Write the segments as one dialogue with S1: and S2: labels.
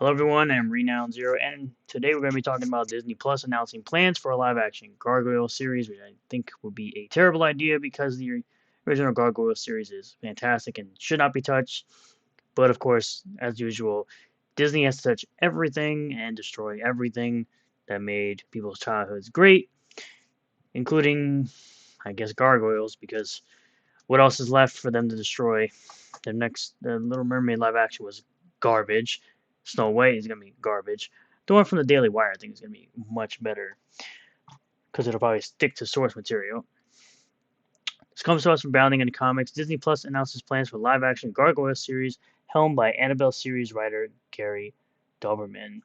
S1: Hello everyone, I'm Renown Zero, and today we're going to be talking about Disney Plus announcing plans for a live-action Gargoyle series, which I think would be a terrible idea because the original Gargoyle series is fantastic and should not be touched. But of course, as usual, Disney has to touch everything and destroy everything that made people's childhoods great, including, I guess, Gargoyles, because what else is left for them to destroy? The Little Mermaid live action was garbage. Snow White is gonna be garbage. The one from the Daily Wire I think is gonna be much better because it'll probably stick to source material. This comes to us from Bounding into Comics. Disney Plus announces plans for live action Gargoyle series helmed by Annabelle series writer Gary Doberman.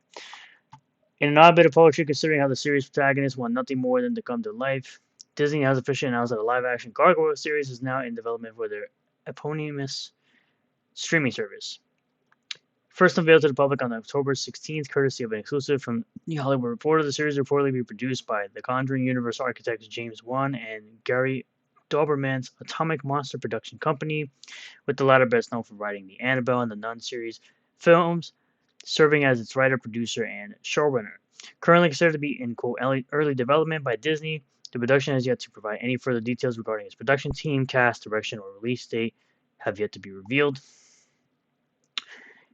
S1: In an odd bit of poetry, considering how the series protagonist want nothing more than to come to life, Disney has officially announced that a live action Gargoyle series is now in development for their eponymous streaming service. First unveiled to the public on October 16th, courtesy of an exclusive from The Hollywood Reporter, the series will reportedly be produced by the Conjuring Universe architects James Wan and Gary Doberman's Atomic Monster Production Company, with the latter best known for writing the Annabelle and the Nun series films, serving as its writer, producer, and showrunner. Currently considered to be in quote early development by Disney, the production has yet to provide any further details regarding its production team, cast, direction, or release date have yet to be revealed.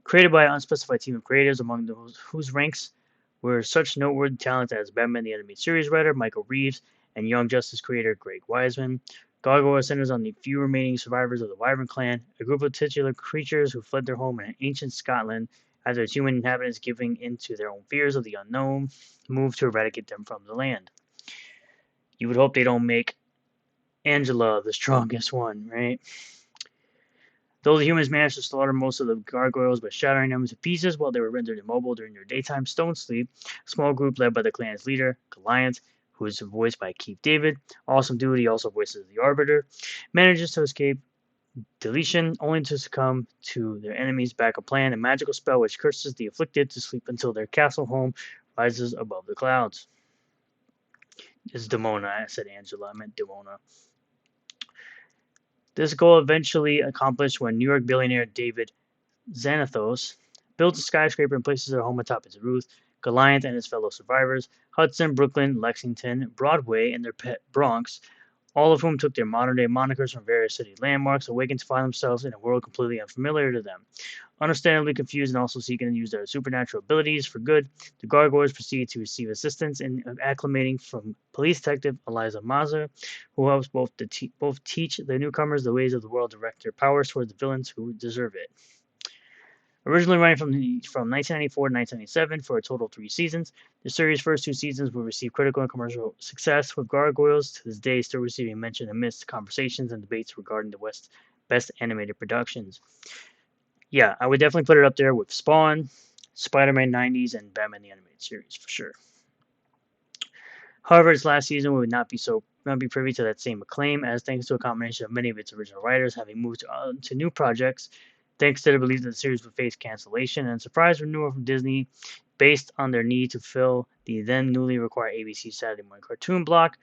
S1: Created by an unspecified team of creators, among those whose ranks were such noteworthy talents as Batman the Animated Series writer Michael Reeves and Young Justice creator Greg Wiseman. Gargoyle centers on the few remaining survivors of the Wyvern clan, a group of titular creatures who fled their home in ancient Scotland after its human inhabitants, giving in to their own fears of the unknown, moved to eradicate them from the land. You would hope they don't make Angela the strongest one, right? Though the humans managed to slaughter most of the gargoyles by shattering them into pieces while they were rendered immobile during their daytime stone sleep, a small group led by the clan's leader, Goliath, who is voiced by Keith David, Awesome Dude, he also voices the Arbiter, manages to escape deletion only to succumb to their enemy's backup plan, a magical spell which curses the afflicted to sleep until their castle home rises above the clouds. This is Demona. I said Angela. I meant Demona. This goal eventually accomplished when New York billionaire David Xanathos builds a skyscraper and places their home atop its roof. Goliath and his fellow survivors, Hudson, Brooklyn, Lexington, Broadway, and their pet Bronx, all of whom took their modern-day monikers from various city landmarks, awaken to find themselves in a world completely unfamiliar to them. Understandably confused and also seeking to use their supernatural abilities for good, the Gargoyles proceed to receive assistance in acclimating from police detective Eliza Maza, who helps both teach the newcomers the ways of the world, direct their powers towards the villains who deserve it. Originally running from 1994 to 1997 for a total of 3 seasons, the series' first 2 seasons will receive critical and commercial success, with Gargoyles to this day still receiving mention amidst conversations and debates regarding the West's best animated productions. Yeah, I would definitely put it up there with Spawn, Spider-Man 90s, and Batman the Animated Series for sure. However, its last season would not be privy to that same acclaim, as thanks to a combination of many of its original writers having moved to new projects, thanks to the belief that the series would face cancellation and surprise renewal from Disney based on their need to fill the then newly required ABC Saturday morning cartoon block.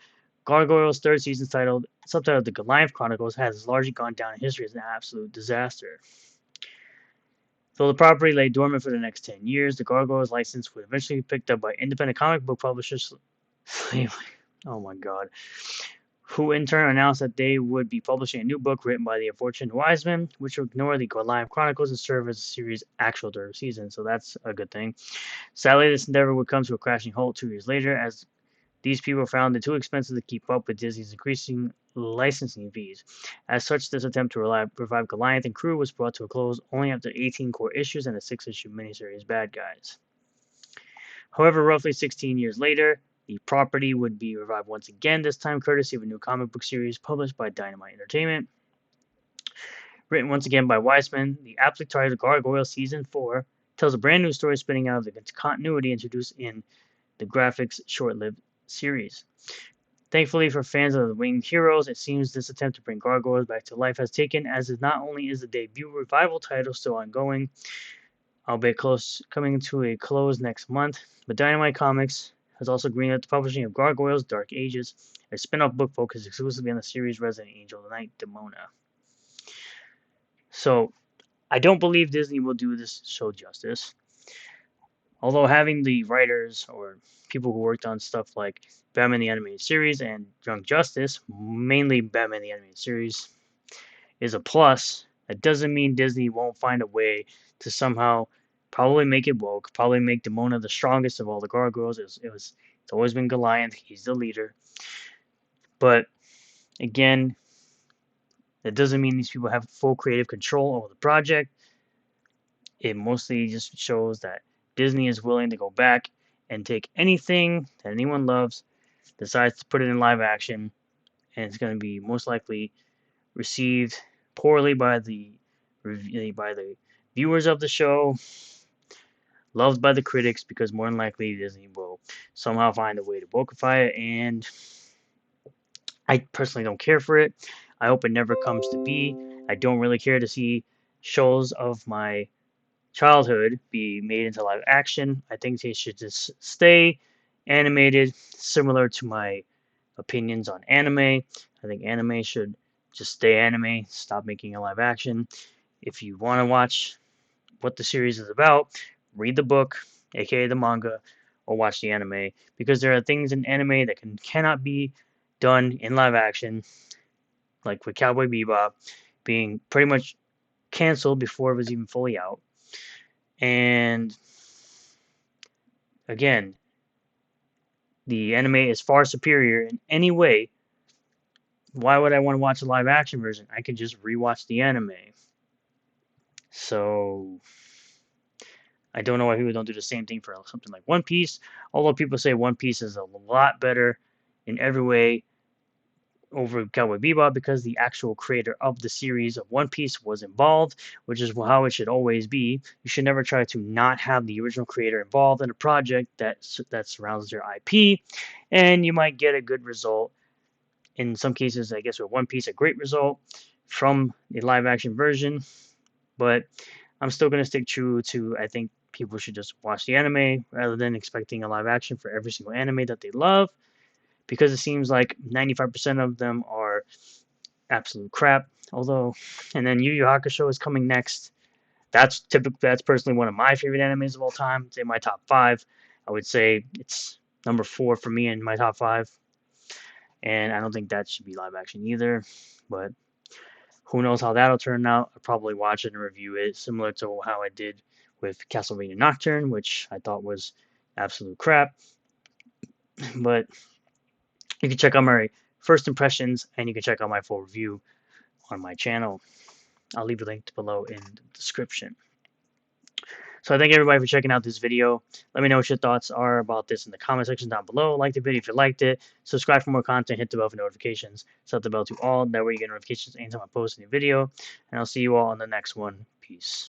S1: Gargoyles' third season, subtitled The Goliath Chronicles, has largely gone down in history as an absolute disaster. Though the property lay dormant for the next 10 years, the Gargoyles license would eventually be picked up by independent comic book publishers. Oh my god. Who in turn announced that they would be publishing a new book written by the unfortunate Wiseman, which would ignore the Goliath Chronicles and serve as the series' actual third season, so that's a good thing. Sadly, this endeavor would come to a crashing halt 2 years later, as these people found it too expensive to keep up with Disney's increasing licensing fees. As such, this attempt to revive Goliath and crew was brought to a close only after 18 core issues and a 6-issue miniseries, Bad Guys. However, roughly 16 years later, the property would be revived once again, this time courtesy of a new comic book series published by Dynamite Entertainment. Written once again by Weisman, the aptly titled Gargoyles Season 4 tells a brand new story spinning out of the continuity introduced in the graphics short-lived series. Thankfully for fans of the winged heroes, it seems this attempt to bring Gargoyles back to life has taken, as it not only is the debut revival title still ongoing, albeit coming to a close next month, but Dynamite Comics has also greenlit the publishing of Gargoyles Dark Ages, a spin-off book focused exclusively on the series' resident angel of the night, Demona. So, I don't believe Disney will do this show justice. Although having the writers or people who worked on stuff like Batman the Animated Series and Young Justice, mainly Batman the Animated Series, is a plus, that doesn't mean Disney won't find a way to somehow probably make it woke, probably make Demona the strongest of all the gargoyles. It's always been Goliath. He's the leader. But again, that doesn't mean these people have full creative control over the project. It mostly just shows that Disney is willing to go back and take anything that anyone loves, decides to put it in live action, and it's going to be most likely received poorly by the viewers of the show, loved by the critics, because more than likely Disney will somehow find a way to wokeify it, and I personally don't care for it. I hope it never comes to be. I don't really care to see shows of my childhood be made into live action. I think they should just stay animated, similar to my opinions on anime. I think anime should just stay anime, stop making a live action. If you want to watch what the series is about, read the book, aka the manga, or watch the anime, because there are things in anime that cannot be done in live action, like with Cowboy Bebop being pretty much canceled before it was even fully out. And again, the anime is far superior in any way. Why would I want to watch a live action version? I could just rewatch the anime. So I don't know why people don't do the same thing for something like One Piece. Although people say One Piece is a lot better in every way over Cowboy Bebop, because the actual creator of the series of One Piece was involved, which is how it should always be. You should never try to not have the original creator involved in a project that surrounds their IP, and you might get a good result. In some cases, I guess with One Piece, a great result from the live action version, but I'm still going to stick true to, I think people should just watch the anime rather than expecting a live action for every single anime that they love, because it seems like 95% of them are absolute crap. Although, and then Yu Yu Hakusho is coming next. That's personally one of my favorite animes of all time. It's in my top 5. I would say it's number 4 for me in my top 5. And I don't think that should be live action either. But who knows how that'll turn out. I'll probably watch it and review it, similar to how I did with Castlevania Nocturne, which I thought was absolute crap. But you can check out my first impressions, and you can check out my full review on my channel. I'll leave a link below in the description. So I thank everybody for checking out this video. Let me know what your thoughts are about this in the comment section down below. Like the video if you liked it. Subscribe for more content. Hit the bell for notifications. Set the bell to all. That way you get notifications anytime I post a new video. And I'll see you all on the next one. Peace.